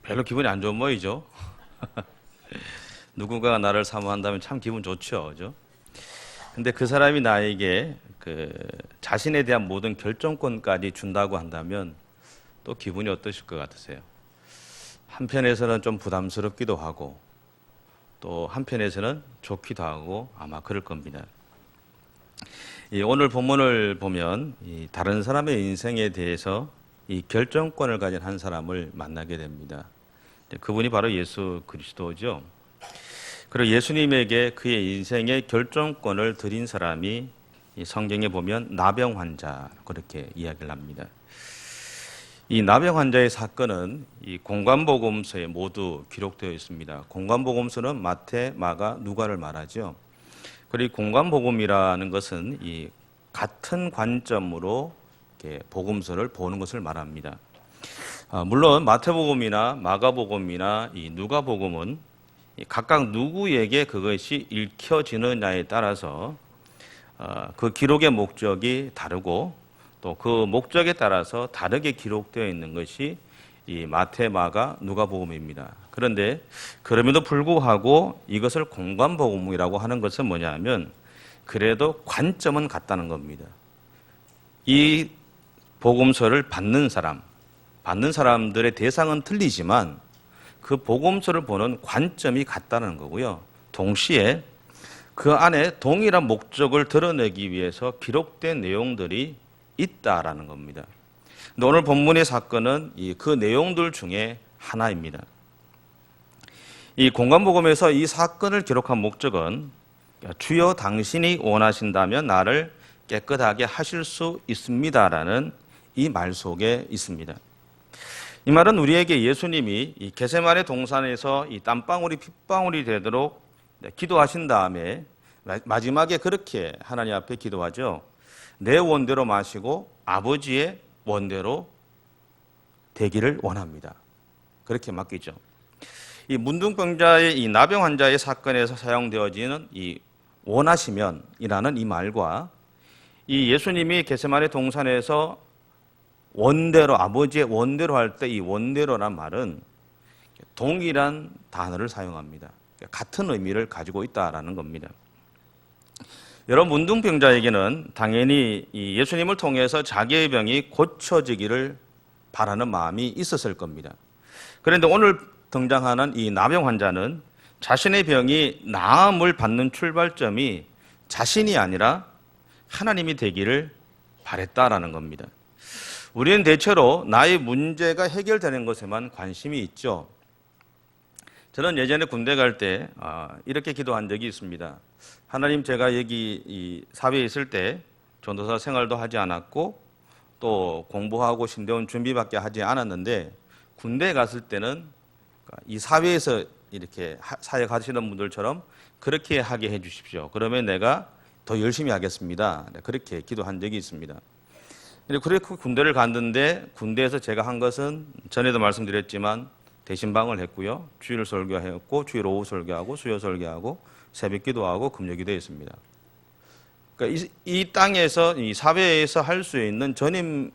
별로 기분이 안 좋은 모이죠. 누군가가 나를 사모한다면 참 기분 좋죠, 그죠? 근데 그 사람이 나에게 자신에 대한 모든 결정권까지 준다고 한다면 또 기분이 어떠실 것 같으세요? 한편에서는 좀 부담스럽기도 하고 또 한편에서는 좋기도 하고 아마 그럴 겁니다. 오늘 본문을 보면 다른 사람의 인생에 대해서 이 결정권을 가진 한 사람을 만나게 됩니다. 그분이 바로 예수 그리스도죠. 그리고 예수님에게 그의 인생의 결정권을 드린 사람이 이 성경에 보면 나병 환자 그렇게 이야기를 합니다. 이 나병 환자의 사건은 이 공관복음서에 모두 기록되어 있습니다. 공관복음서는 마태, 마가, 누가를 말하죠. 그리고 공관복음이라는 것은 이 같은 관점으로 이렇게 복음서를 보는 것을 말합니다. 물론 마태복음이나 마가복음이나 이 누가복음은 각각 누구에게 그것이 읽혀지느냐에 따라서 그 기록의 목적이 다르고 또 그 목적에 따라서 다르게 기록되어 있는 것이 이 마태, 마가, 누가복음입니다. 그런데 그럼에도 불구하고 이것을 공관복음이라고 하는 것은 뭐냐면 그래도 관점은 같다는 겁니다. 이 복음서를 받는 사람들의 대상은 틀리지만 그 복음서를 보는 관점이 같다는 거고요. 동시에 그 안에 동일한 목적을 드러내기 위해서 기록된 내용들이 있다라는 겁니다. 근데 오늘 본문의 사건은 그 내용들 중에 하나입니다. 이 공관복음에서 이 사건을 기록한 목적은 주여 당신이 원하신다면 나를 깨끗하게 하실 수 있습니다라는 이 말 속에 있습니다. 이 말은 우리에게 예수님이 이 겟세마네 동산에서 이 땀방울이 핏방울이 되도록 기도하신 다음에 마지막에 그렇게 하나님 앞에 기도하죠. 내 원대로 마시고 아버지의 원대로 되기를 원합니다. 그렇게 맡기죠. 이 문둥병자의 이 나병 환자의 사건에서 사용되어지는 이 원하시면이라는 이 말과 이 예수님이 겟세마네 동산에서 원대로 아버지의 원대로 할 때 이 원대로란 말은 동일한 단어를 사용합니다. 같은 의미를 가지고 있다라는 겁니다. 여러분 문둥병자에게는 당연히 이 예수님을 통해서 자기의 병이 고쳐지기를 바라는 마음이 있었을 겁니다. 그런데 오늘 등장하는 이 나병 환자는 자신의 병이 나음을 받는 출발점이 자신이 아니라 하나님이 되기를 바랬다라는 겁니다. 우리는 대체로 나의 문제가 해결되는 것에만 관심이 있죠. 저는 예전에 군대 갈 때 이렇게 기도한 적이 있습니다. 하나님, 제가 여기 이 사회에 있을 때 전도사 생활도 하지 않았고 또 공부하고 신대원 준비밖에 하지 않았는데 군대에 갔을 때는 이 사회에서 이렇게 사역하시는 분들처럼 그렇게 하게 해 주십시오. 그러면 내가 더 열심히 하겠습니다. 그렇게 기도한 적이 있습니다. 그렇게 군대를 갔는데 군대에서 제가 한 것은 전에도 말씀드렸지만 대신방을 했고요. 주일 설교했고 주일 오후 설교하고 수요 설교하고 새벽 기도하고 금요 기도했습니다. 그러니까 이 땅에서 이 사회에서 할 수 있는 전임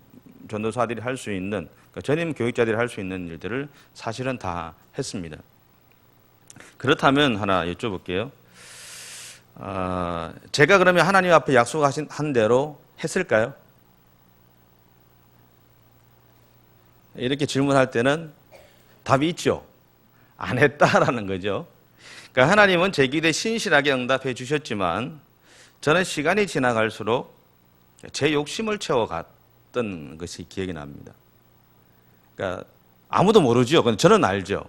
전도사들이 할 수 있는 그러니까 전임 교육자들이 할 수 있는 일들을 사실은 다 했습니다. 그렇다면 하나 여쭤볼게요. 제가 그러면 하나님 앞에 약속하신 한 대로 했을까요? 이렇게 질문할 때는 답이 있죠. 안 했다라는 거죠. 그러니까 하나님은 제 기도에 신실하게 응답해 주셨지만 저는 시간이 지나갈수록 제 욕심을 채워갔던 것이 기억이 납니다. 그러니까 아무도 모르죠. 근데 저는 알죠.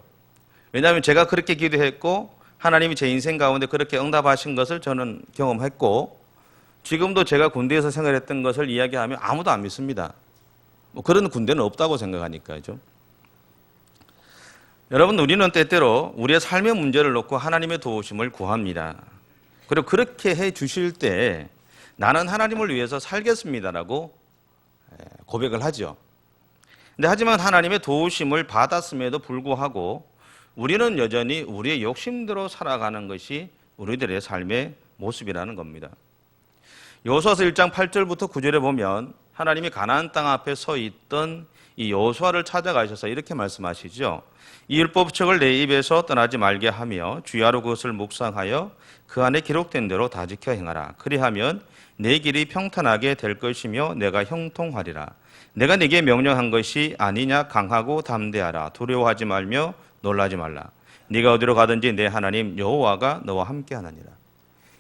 왜냐하면 제가 그렇게 기도했고 하나님이 제 인생 가운데 그렇게 응답하신 것을 저는 경험했고 지금도 제가 군대에서 생활했던 것을 이야기하면 아무도 안 믿습니다. 뭐 그런 군대는 없다고 생각하니까요. 여러분, 우리는 때때로 우리의 삶의 문제를 놓고 하나님의 도우심을 구합니다. 그리고 그렇게 해 주실 때 나는 하나님을 위해서 살겠습니다라고 고백을 하죠. 근데 하지만 하나님의 도우심을 받았음에도 불구하고 우리는 여전히 우리의 욕심대로 살아가는 것이 우리들의 삶의 모습이라는 겁니다. 여호수아서 1장 8절부터 9절에 보면 하나님이 가나안 땅 앞에 서 있던 이 여호수아를 찾아가셔서 이렇게 말씀하시죠. 이 율법책을 내 입에서 떠나지 말게 하며 주야로 그것을 묵상하여 그 안에 기록된 대로 다 지켜 행하라. 그리하면 내 길이 평탄하게 될 것이며 내가 형통하리라. 내가 네게 명령한 것이 아니냐. 강하고 담대하라. 두려워하지 말며 놀라지 말라. 네가 어디로 가든지 내 하나님 여호와가 너와 함께 하느니라.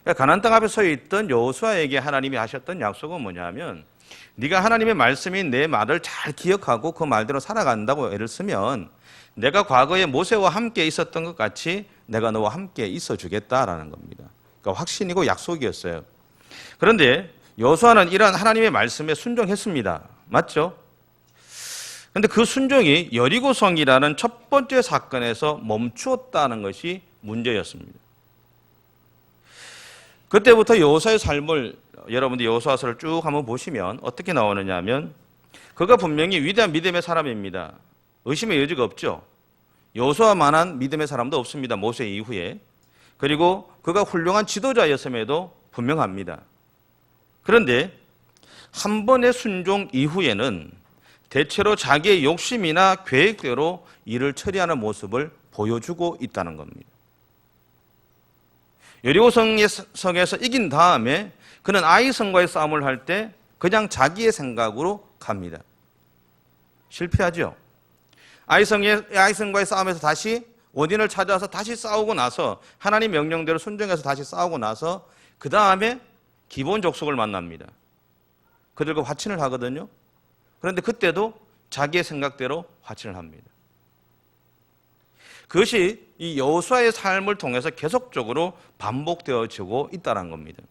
그러니까 가나안 땅 앞에 서 있던 여호수아에게 하나님이 하셨던 약속은 뭐냐면, 네가 하나님의 말씀인 내 말을 잘 기억하고 그 말대로 살아간다고 애를 쓰면 내가 과거에 모세와 함께 있었던 것 같이 내가 너와 함께 있어 주겠다라는 겁니다. 그러니까 확신이고 약속이었어요. 그런데 여호수아는 이러한 하나님의 말씀에 순종했습니다. 맞죠? 그런데 그 순종이 여리고성이라는 첫 번째 사건에서 멈추었다는 것이 문제였습니다. 그때부터 여호수아의 삶을 여러분들 여호수아서를 쭉 한번 보시면 어떻게 나오느냐 하면, 그가 분명히 위대한 믿음의 사람입니다. 의심의 여지가 없죠. 여호수아만한 믿음의 사람도 없습니다. 모세 이후에. 그리고 그가 훌륭한 지도자였음에도 분명합니다. 그런데 한 번의 순종 이후에는 대체로 자기의 욕심이나 계획대로 일을 처리하는 모습을 보여주고 있다는 겁니다. 여리고성에서 이긴 다음에 그는 아이성과의 싸움을 할 때 그냥 자기의 생각으로 갑니다. 실패하죠. 아이성과의 싸움에서 다시 원인을 찾아서 다시 싸우고 나서 하나님 명령대로 순종해서 다시 싸우고 나서 그 다음에 기본 족속을 만납니다. 그들과 화친을 하거든요. 그런데 그때도 자기의 생각대로 화친을 합니다. 그것이 이 여호수아의 삶을 통해서 계속적으로 반복되어지고 있다는 겁니다.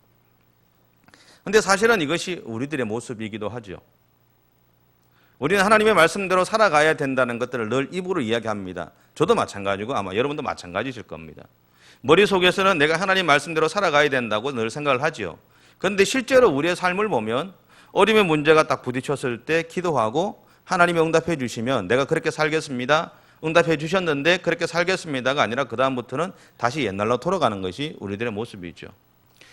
그런데 사실은 이것이 우리들의 모습이기도 하죠. 우리는 하나님의 말씀대로 살아가야 된다는 것들을 늘 입으로 이야기합니다. 저도 마찬가지고 아마 여러분도 마찬가지실 겁니다. 머릿속에서는 내가 하나님 말씀대로 살아가야 된다고 늘 생각을 하지요. 그런데 실제로 우리의 삶을 보면 어려움의 문제가 딱 부딪혔을 때 기도하고 하나님이 응답해 주시면 내가 그렇게 살겠습니다. 응답해 주셨는데 그렇게 살겠습니다가 아니라 그 다음부터는 다시 옛날로 돌아가는 것이 우리들의 모습이죠.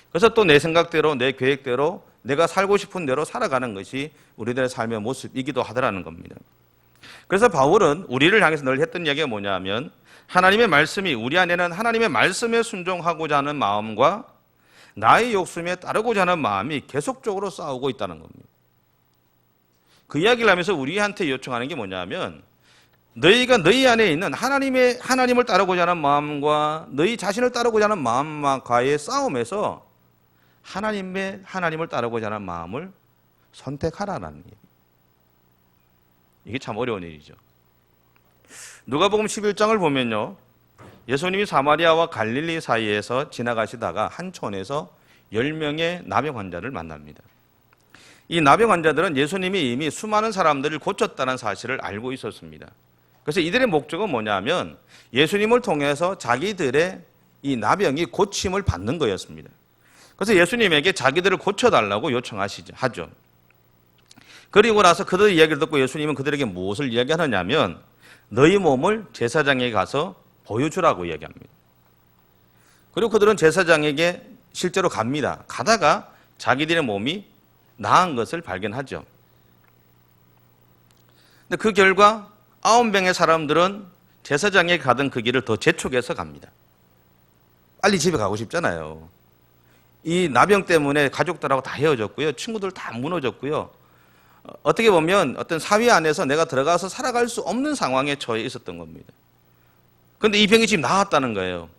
그래서 또 내 생각대로 내 계획대로 내가 살고 싶은 대로 살아가는 것이 우리들의 삶의 모습이기도 하더라는 겁니다. 그래서 바울은 우리를 향해서 늘 했던 이야기가 뭐냐 하면, 하나님의 말씀이 우리 안에는 하나님의 말씀에 순종하고자 하는 마음과 나의 욕심에 따르고자 하는 마음이 계속적으로 싸우고 있다는 겁니다. 그 이야기를 하면서 우리한테 요청하는 게 뭐냐 하면, 너희가 너희 안에 있는 하나님을 따르고자 하는 마음과 너희 자신을 따르고자 하는 마음과의 싸움에서 하나님을 따르고자 하는 마음을 선택하라는 얘기예요. 이게 참 어려운 일이죠. 누가복음 11장을 보면요, 예수님이 사마리아와 갈릴리 사이에서 지나가시다가 한 촌에서 10명의 나병 환자를 만납니다. 이 나병 환자들은 예수님이 이미 수많은 사람들을 고쳤다는 사실을 알고 있었습니다. 그래서 이들의 목적은 뭐냐면 예수님을 통해서 자기들의 이 나병이 고침을 받는 거였습니다. 그래서 예수님에게 자기들을 고쳐달라고 요청하죠. 그리고 나서 그들의 이야기를 듣고 예수님은 그들에게 무엇을 이야기하느냐면, 너희 몸을 제사장에게 가서 보여주라고 이야기합니다. 그리고 그들은 제사장에게 실제로 갑니다. 가다가 자기들의 몸이 나은 것을 발견하죠. 근데 그 결과 9명의 사람들은 제사장에게 가던 그 길을 더 재촉해서 갑니다. 빨리 집에 가고 싶잖아요. 이 나병 때문에 가족들하고 다 헤어졌고요. 친구들 다 무너졌고요. 어떻게 보면 어떤 사회 안에서 내가 들어가서 살아갈 수 없는 상황에 처해 있었던 겁니다. 그런데 이 병이 지금 나았다는 거예요.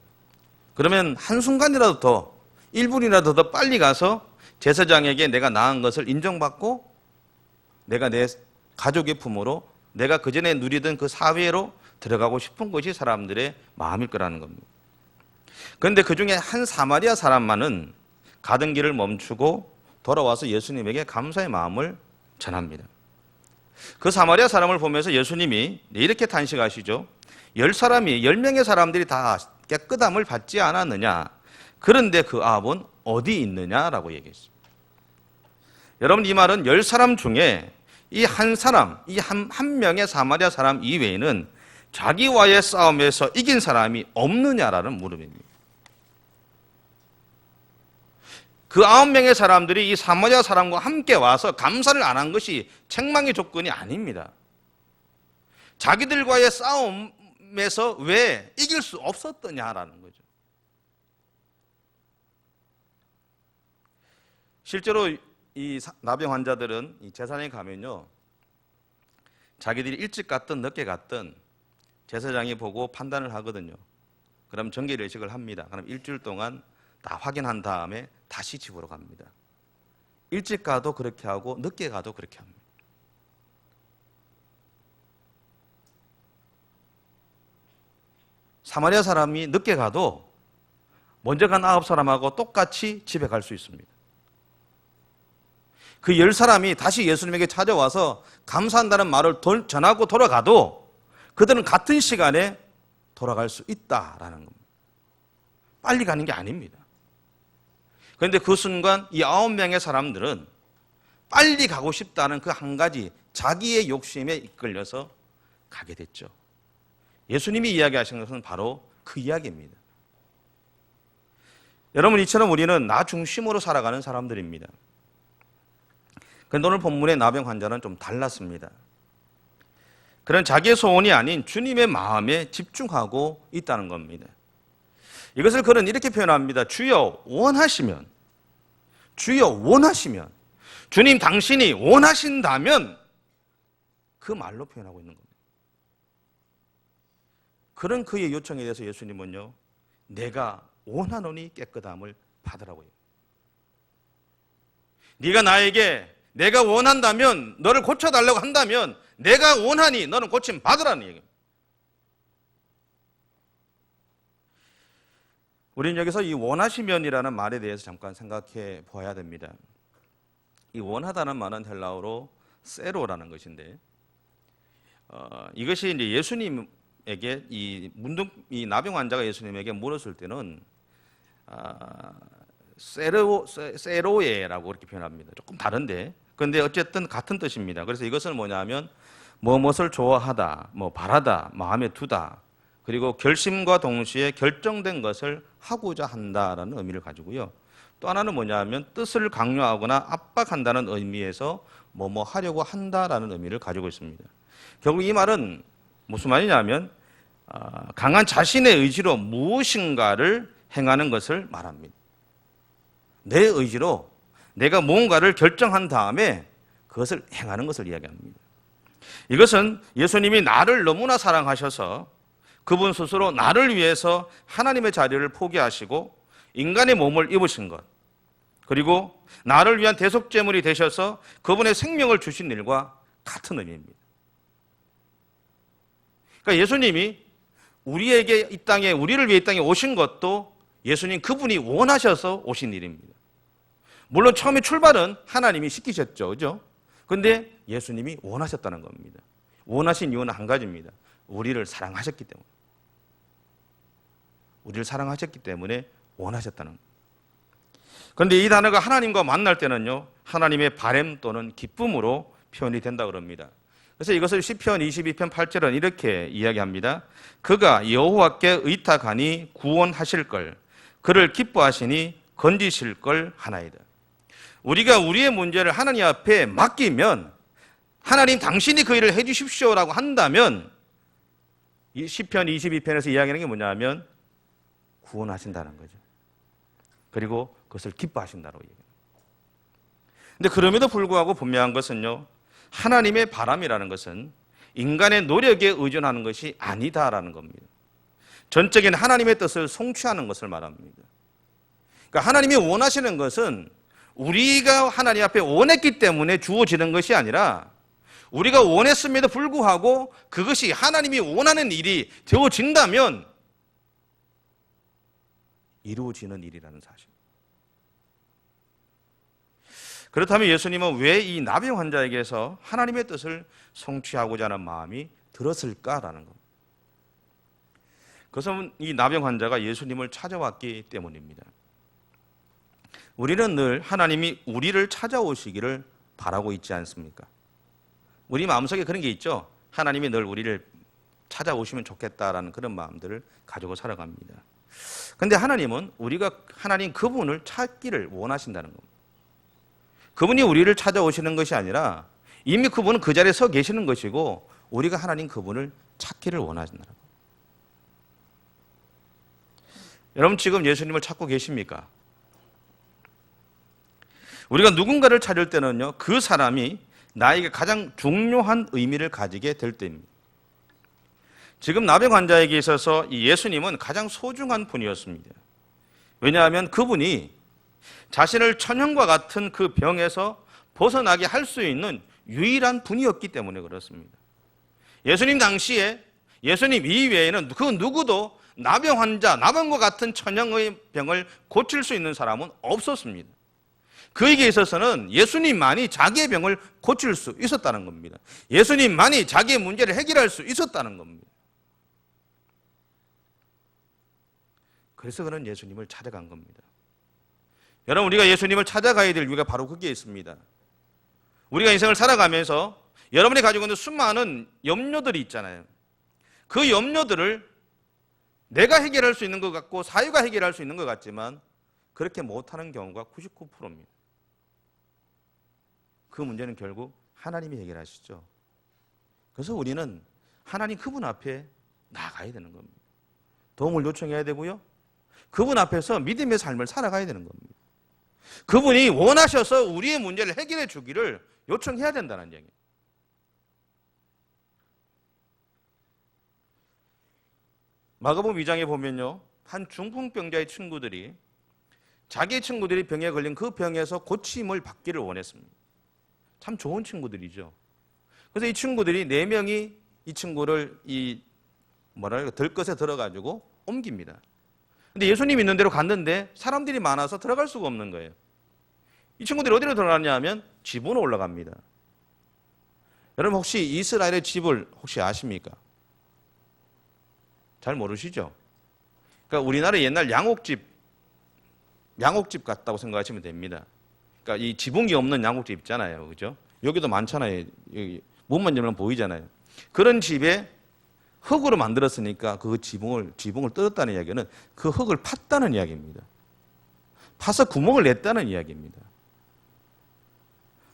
그러면 한순간이라도 더, 1분이라도 더 빨리 가서 제사장에게 내가 나은 것을 인정받고 내가 내 가족의 품으로 내가 그전에 누리던 그 사회로 들어가고 싶은 것이 사람들의 마음일 거라는 겁니다. 그런데 그 중에 한 사마리아 사람만은 가던 길을 멈추고 돌아와서 예수님에게 감사의 마음을 전합니다. 그 사마리아 사람을 보면서 예수님이 이렇게 탄식하시죠. 10명의 사람들이 다 깨끗함을 받지 않았느냐? 그런데 그 아합은 어디 있느냐라고 얘기했습니다. 여러분, 이 말은 10사람 중에 이 한 사람, 이 한 명의 사마리아 사람 이외에는 자기와의 싸움에서 이긴 사람이 없느냐라는 물음입니다. 그 9명의 사람들이 이 사마리아 사람과 함께 와서 감사를 안 한 것이 책망의 조건이 아닙니다. 자기들과의 싸움에서 왜 이길 수 없었더냐라는 거죠. 실제로 이 나병 환자들은 이 제사장에 가면요, 자기들이 일찍 갔든 늦게 갔든 제사장이 보고 판단을 하거든요. 그럼 정결의식을 합니다. 그럼 일주일 동안 다 확인한 다음에 다시 집으로 갑니다. 일찍 가도 그렇게 하고 늦게 가도 그렇게 합니다. 사마리아 사람이 늦게 가도 먼저 간 9사람하고 똑같이 집에 갈 수 있습니다. 그 10사람이 다시 예수님에게 찾아와서 감사한다는 말을 전하고 돌아가도 그들은 같은 시간에 돌아갈 수 있다라는 겁니다. 빨리 가는 게 아닙니다. 그런데 그 순간 이 9명의 사람들은 빨리 가고 싶다는 그 한 가지 자기의 욕심에 이끌려서 가게 됐죠. 예수님이 이야기하신 것은 바로 그 이야기입니다. 여러분, 이처럼 우리는 나 중심으로 살아가는 사람들입니다. 그런데 오늘 본문의 나병 환자는 좀 달랐습니다. 그런 자기의 소원이 아닌 주님의 마음에 집중하고 있다는 겁니다. 이것을 그는 이렇게 표현합니다. 주여 원하시면, 주여 원하시면, 주님 당신이 원하신다면, 그 말로 표현하고 있는 겁니다. 그런 그의 요청에 대해서 예수님은요, 내가 원하노니 깨끗함을 받으라고요. 네가 나에게 내가 원한다면, 너를 고쳐달라고 한다면 내가 원하니 너는 고침 받으라는 얘기입니다. 우리는 여기서 이 원하시면이라는 말에 대해서 잠깐 생각해 보아야 됩니다. 이 원하다는 말은 헬라어로 세로라는 것인데, 이것이 이제 예수님에게 이 나병 환자가 예수님에게 물었을 때는 세로에라고 그렇게 표현합니다. 조금 다른데, 그런데 어쨌든 같은 뜻입니다. 그래서 이것은 뭐냐면 무엇을 좋아하다, 바라다, 마음에 두다, 그리고 결심과 동시에 결정된 것을 하고자 한다라는 의미를 가지고요. 또 하나는 뭐냐면 뜻을 강요하거나 압박한다는 의미에서 뭐뭐 하려고 한다라는 의미를 가지고 있습니다. 결국 이 말은 무슨 말이냐면 강한 자신의 의지로 무엇인가를 행하는 것을 말합니다. 내 의지로 내가 뭔가를 결정한 다음에 그것을 행하는 것을 이야기합니다. 이것은 예수님이 나를 너무나 사랑하셔서 그분 스스로 나를 위해서 하나님의 자리를 포기하시고 인간의 몸을 입으신 것, 그리고 나를 위한 대속제물이 되셔서 그분의 생명을 주신 일과 같은 의미입니다. 그러니까 예수님이 우리에게 이 땅에, 우리를 위해 이 땅에 오신 것도 예수님 그분이 원하셔서 오신 일입니다. 물론 처음에 출발은 하나님이 시키셨죠, 그죠? 근데 예수님이 원하셨다는 겁니다. 원하신 이유는 한 가지입니다. 우리를 사랑하셨기 때문에. 우리를 사랑하셨기 때문에 원하셨다는 겁니다. 그런데 이 단어가 하나님과 만날 때는요, 하나님의 바람 또는 기쁨으로 표현이 된다 그럽니다. 그래서 이것을 시편 22편 8절은 이렇게 이야기합니다. 그가 여호와께 의탁하니 구원하실 걸, 그를 기뻐하시니 건지실 걸 하나이다. 우리가 우리의 문제를 하나님 앞에 맡기면, 하나님 당신이 그 일을 해 주십시오라고 한다면, 이 시편 22편에서 이야기하는 게 뭐냐면 구원하신다는 거죠. 그리고 그것을 기뻐하신다고 얘기합니다. 근데 그럼에도 불구하고 분명한 것은요, 하나님의 바람이라는 것은 인간의 노력에 의존하는 것이 아니다라는 겁니다. 전적인 하나님의 뜻을 성취하는 것을 말합니다. 그러니까 하나님이 원하시는 것은 우리가 하나님 앞에 원했기 때문에 주어지는 것이 아니라 우리가 원했음에도 불구하고 그것이 하나님이 원하는 일이 되어진다면 이루어지는 일이라는 사실. 그렇다면 예수님은 왜 이 나병 환자에게서 하나님의 뜻을 성취하고자 하는 마음이 들었을까라는 겁니다. 그것은 이 나병 환자가 예수님을 찾아왔기 때문입니다. 우리는 늘 하나님이 우리를 찾아오시기를 바라고 있지 않습니까? 우리 마음속에 그런 게 있죠. 하나님이 늘 우리를 찾아오시면 좋겠다라는 그런 마음들을 가지고 살아갑니다. 근데 하나님은 우리가 하나님 그분을 찾기를 원하신다는 겁니다. 그분이 우리를 찾아오시는 것이 아니라 이미 그분은 그 자리에 서 계시는 것이고 우리가 하나님 그분을 찾기를 원하신다는 겁니다. 여러분 지금 예수님을 찾고 계십니까? 우리가 누군가를 찾을 때는요, 그 사람이 나에게 가장 중요한 의미를 가지게 될 때입니다. 지금 나병 환자에게 있어서 이 예수님은 가장 소중한 분이었습니다. 왜냐하면 그분이 자신을 천형과 같은 그 병에서 벗어나게 할 수 있는 유일한 분이었기 때문에 그렇습니다. 예수님 당시에 예수님 이외에는 그 누구도 나병 환자, 나병과 같은 천형의 병을 고칠 수 있는 사람은 없었습니다. 그에게 있어서는 예수님만이 자기의 병을 고칠 수 있었다는 겁니다. 예수님만이 자기의 문제를 해결할 수 있었다는 겁니다. 그래서 그는 예수님을 찾아간 겁니다. 여러분, 우리가 예수님을 찾아가야 될 이유가 바로 거기에 있습니다. 우리가 인생을 살아가면서 여러분이 가지고 있는 수많은 염려들이 있잖아요. 그 염려들을 내가 해결할 수 있는 것 같고 사회가 해결할 수 있는 것 같지만 그렇게 못하는 경우가 99%입니다. 그 문제는 결국 하나님이 해결하시죠. 그래서 우리는 하나님 그분 앞에 나가야 되는 겁니다. 도움을 요청해야 되고요. 그분 앞에서 믿음의 삶을 살아가야 되는 겁니다. 그분이 원하셔서 우리의 문제를 해결해 주기를 요청해야 된다는 얘기예요. 마가복음 2장에 보면요, 한 중풍병자의 친구들이 자기 친구들이 병에 걸린 그 병에서 고침을 받기를 원했습니다. 참 좋은 친구들이죠. 그래서 이 친구들이 4명이 이 친구를 들것에 들어가지고 옮깁니다. 근데 예수님 있는 데로 갔는데 사람들이 많아서 들어갈 수가 없는 거예요. 이 친구들이 어디로 들어가냐 하면 지붕으로 올라갑니다. 여러분 혹시 이스라엘의 집을 혹시 아십니까? 잘 모르시죠? 그러니까 우리나라 옛날 양옥집 같다고 생각하시면 됩니다. 그러니까 이 지붕이 없는 양옥집 있잖아요. 그죠? 여기도 많잖아요. 여기 문만 열면 보이잖아요. 그런 집에 흙으로 만들었으니까 그 지붕을 뜯었다는 이야기는 그 흙을 팠다는 이야기입니다. 파서 구멍을 냈다는 이야기입니다.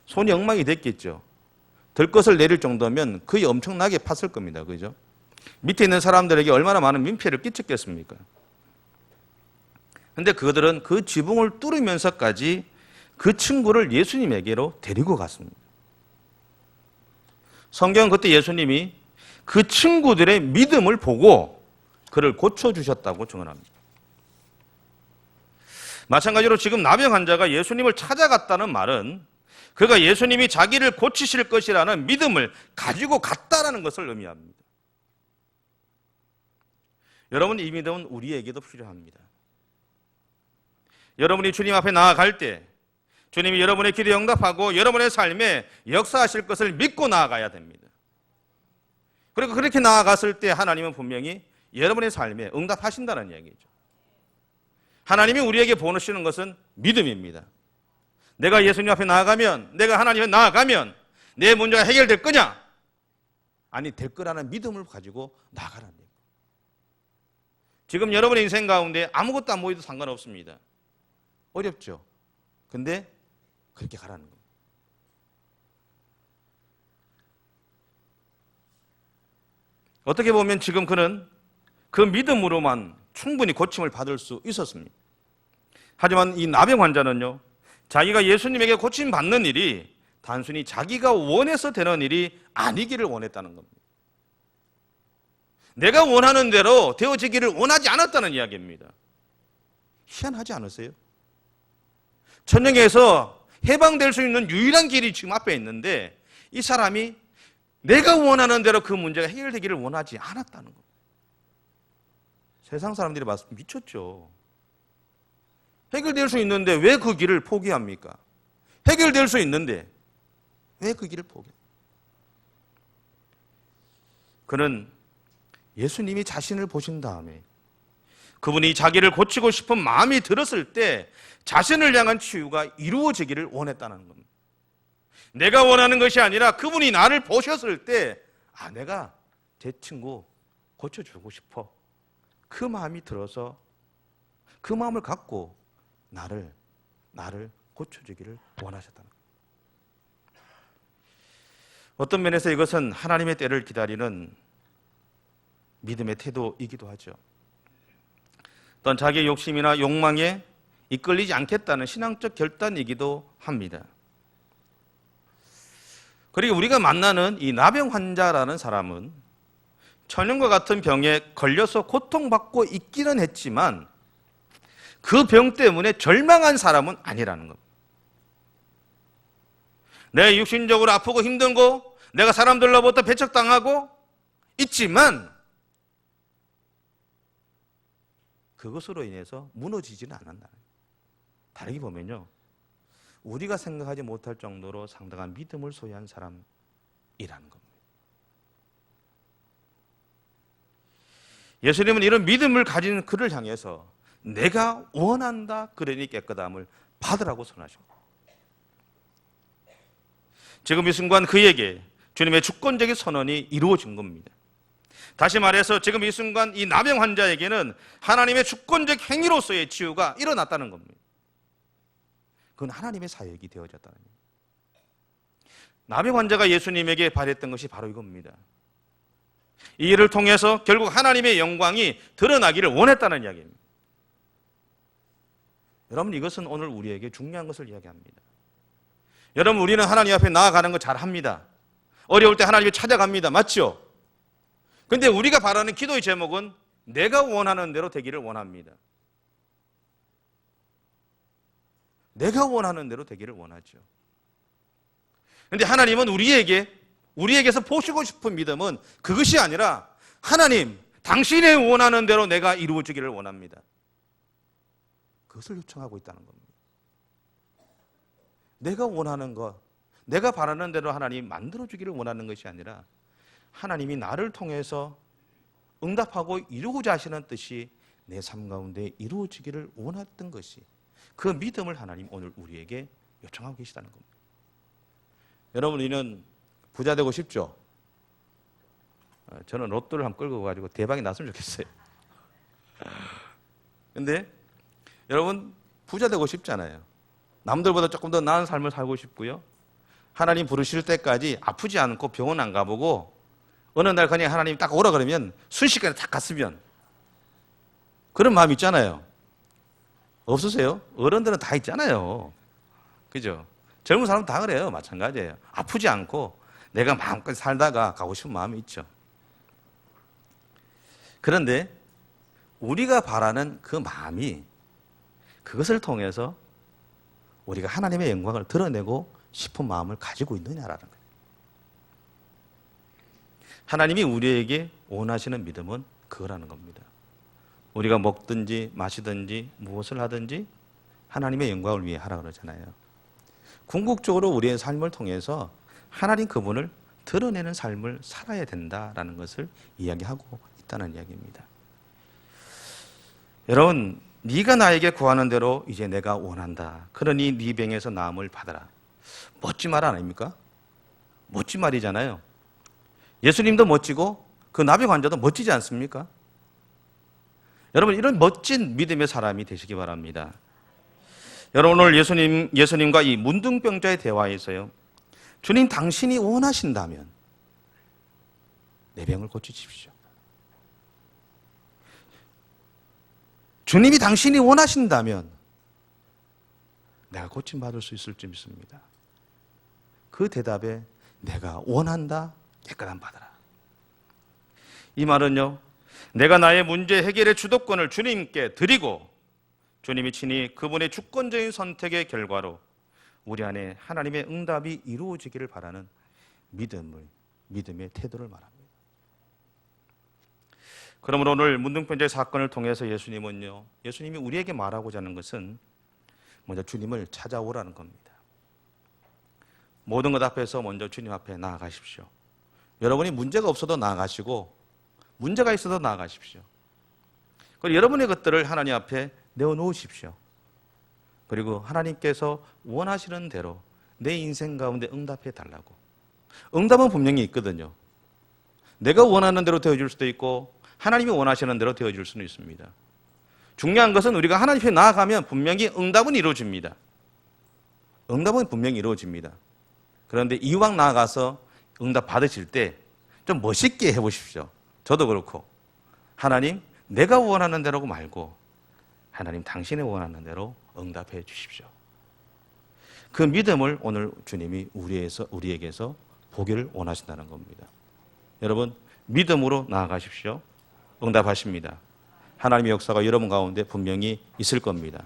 손이 엉망이 됐겠죠. 들것을 내릴 정도면 거의 엄청나게 팠을 겁니다. 그죠? 밑에 있는 사람들에게 얼마나 많은 민폐를 끼쳤겠습니까? 근데 그들은 그 지붕을 뚫으면서까지 그 친구를 예수님에게로 데리고 갔습니다. 성경은 그때 예수님이 그 친구들의 믿음을 보고 그를 고쳐주셨다고 증언합니다. 마찬가지로 지금 나병 환자가 예수님을 찾아갔다는 말은 그가 예수님이 자기를 고치실 것이라는 믿음을 가지고 갔다라는 것을 의미합니다. 여러분, 이 믿음은 우리에게도 필요합니다. 여러분이 주님 앞에 나아갈 때 주님이 여러분의 기도에 응답하고 여러분의 삶에 역사하실 것을 믿고 나아가야 됩니다. 그리고 그렇게 나아갔을 때 하나님은 분명히 여러분의 삶에 응답하신다는 이야기죠. 하나님이 우리에게 보내시는 것은 믿음입니다. 내가 예수님 앞에 나아가면, 내가 하나님 앞에 나아가면 내 문제가 해결될 거냐? 아니, 될 거라는 믿음을 가지고 나아가라는 얘기예요. 지금 여러분의 인생 가운데 아무것도 안 보여도 상관없습니다. 어렵죠? 근데 그렇게 가라는 겁니다. 어떻게 보면 지금 그는 그 믿음으로만 충분히 고침을 받을 수 있었습니다. 하지만 이 나병 환자는요, 자기가 예수님에게 고침받는 일이 단순히 자기가 원해서 되는 일이 아니기를 원했다는 겁니다. 내가 원하는 대로 되어지기를 원하지 않았다는 이야기입니다. 희한하지 않으세요? 천형에서 해방될 수 있는 유일한 길이 지금 앞에 있는데 이 사람이 내가 원하는 대로 그 문제가 해결되기를 원하지 않았다는 겁니다. 세상 사람들이 봤을 때 미쳤죠. 해결될 수 있는데 왜 그 길을 포기합니까? 해결될 수 있는데 왜 그 길을 포기합니까? 그는 예수님이 자신을 보신 다음에 그분이 자기를 고치고 싶은 마음이 들었을 때 자신을 향한 치유가 이루어지기를 원했다는 겁니다. 내가 원하는 것이 아니라 그분이 나를 보셨을 때 내가 제 친구 고쳐주고 싶어. 그 마음이 들어서 그 마음을 갖고 나를 고쳐주기를 원하셨다는 거예요. 어떤 면에서 이것은 하나님의 때를 기다리는 믿음의 태도이기도 하죠. 또한 자기의 욕심이나 욕망에 이끌리지 않겠다는 신앙적 결단이기도 합니다. 그리고 우리가 만나는 이 나병 환자라는 사람은 천연과 같은 병에 걸려서 고통받고 있기는 했지만 그 병 때문에 절망한 사람은 아니라는 겁니다. 내 육신적으로 아프고 힘들고 내가 사람들로부터 배척당하고 있지만 그것으로 인해서 무너지지는 않는다. 다르게 보면요, 우리가 생각하지 못할 정도로 상당한 믿음을 소유한 사람이라는 겁니다. 예수님은 이런 믿음을 가진 그를 향해서 내가 원한다, 그러니 깨끗함을 받으라고 선하십니다. 지금 이 순간 그에게 주님의 주권적인 선언이 이루어진 겁니다. 다시 말해서 지금 이 순간 이 나병 환자에게는 하나님의 주권적 행위로서의 치유가 일어났다는 겁니다. 그건 하나님의 사역이 되어졌다는 겁니다. 나병 환자가 예수님에게 바랬던 것이 바로 이겁니다. 이 일을 통해서 결국 하나님의 영광이 드러나기를 원했다는 이야기입니다. 여러분, 이것은 오늘 우리에게 중요한 것을 이야기합니다. 여러분, 우리는 하나님 앞에 나아가는 거 잘합니다. 어려울 때 하나님을 찾아갑니다. 맞죠? 근데 우리가 바라는 기도의 제목은 내가 원하는 대로 되기를 원합니다. 내가 원하는 대로 되기를 원하죠. 근데 하나님은 우리에게서 보시고 싶은 믿음은 그것이 아니라 하나님, 당신의 원하는 대로 내가 이루어지기를 원합니다. 그것을 요청하고 있다는 겁니다. 내가 원하는 것, 내가 바라는 대로 하나님 만들어주기를 원하는 것이 아니라 하나님이 나를 통해서 응답하고 이루고자 하시는 뜻이 내 삶 가운데 이루어지기를 원했던 것이, 그 믿음을 하나님 오늘 우리에게 요청하고 계시다는 겁니다. 여러분, 우리는 부자 되고 싶죠? 저는 로또를 한번 끌고 가지고 대박이 났으면 좋겠어요. 근데 여러분, 부자 되고 싶잖아요. 남들보다 조금 더 나은 삶을 살고 싶고요. 하나님 부르실 때까지 아프지 않고 병원 안 가보고 어느 날 그냥 하나님 딱 오라 그러면 순식간에 딱 갔으면, 그런 마음 있잖아요. 없으세요? 어른들은 다 있잖아요. 그죠? 젊은 사람은 다 그래요. 마찬가지예요. 아프지 않고 내가 마음껏 살다가 가고 싶은 마음이 있죠. 그런데 우리가 바라는 그 마음이, 그것을 통해서 우리가 하나님의 영광을 드러내고 싶은 마음을 가지고 있느냐라는 거예요. 하나님이 우리에게 원하시는 믿음은 그거라는 겁니다. 우리가 먹든지 마시든지 무엇을 하든지 하나님의 영광을 위해 하라 그러잖아요. 궁극적으로 우리의 삶을 통해서 하나님 그분을 드러내는 삶을 살아야 된다라는 것을 이야기하고 있다는 이야기입니다. 여러분, 네가 나에게 구하는 대로 이제 내가 원한다. 그러니 네 병에서 나음을 받아라. 멋진 말 아닙니까? 멋진 말이잖아요. 예수님도 멋지고 그 나병 환자도 멋지지 않습니까? 여러분, 이런 멋진 믿음의 사람이 되시기 바랍니다. 여러분, 오늘 예수님과 이 문둥병자의 대화에서요, 주님, 당신이 원하신다면 내 병을 고치십시오. 주님이 당신이 원하신다면 내가 고침받을 수 있을지 믿습니다. 그 대답에 내가 원한다, 깨끗함 받아라. 이 말은요, 내가 나의 문제 해결의 주도권을 주님께 드리고 주님이 친히 그분의 주권적인 선택의 결과로 우리 안에 하나님의 응답이 이루어지기를 바라는 믿음의 태도를 말합니다. 그러므로 오늘 문둥병자의 사건을 통해서 예수님이 우리에게 말하고자 하는 것은 먼저 주님을 찾아오라는 겁니다. 모든 것 앞에서 먼저 주님 앞에 나아가십시오. 여러분이 문제가 없어도 나아가시고 문제가 있어도 나아가십시오. 그리고 여러분의 것들을 하나님 앞에 내어놓으십시오. 그리고 하나님께서 원하시는 대로 내 인생 가운데 응답해 달라고. 응답은 분명히 있거든요. 내가 원하는 대로 되어줄 수도 있고 하나님이 원하시는 대로 되어줄 수는 있습니다. 중요한 것은 우리가 하나님 앞에 나아가면 분명히 응답은 이루어집니다. 응답은 분명히 이루어집니다. 그런데 이왕 나아가서 응답 받으실 때 좀 멋있게 해보십시오. 저도 그렇고 하나님 내가 원하는 대로 말고 하나님 당신이 원하는 대로 응답해 주십시오. 그 믿음을 오늘 주님이 우리에게서 보기를 원하신다는 겁니다. 여러분 믿음으로 나아가십시오. 응답하십니다. 하나님의 역사가 여러분 가운데 분명히 있을 겁니다.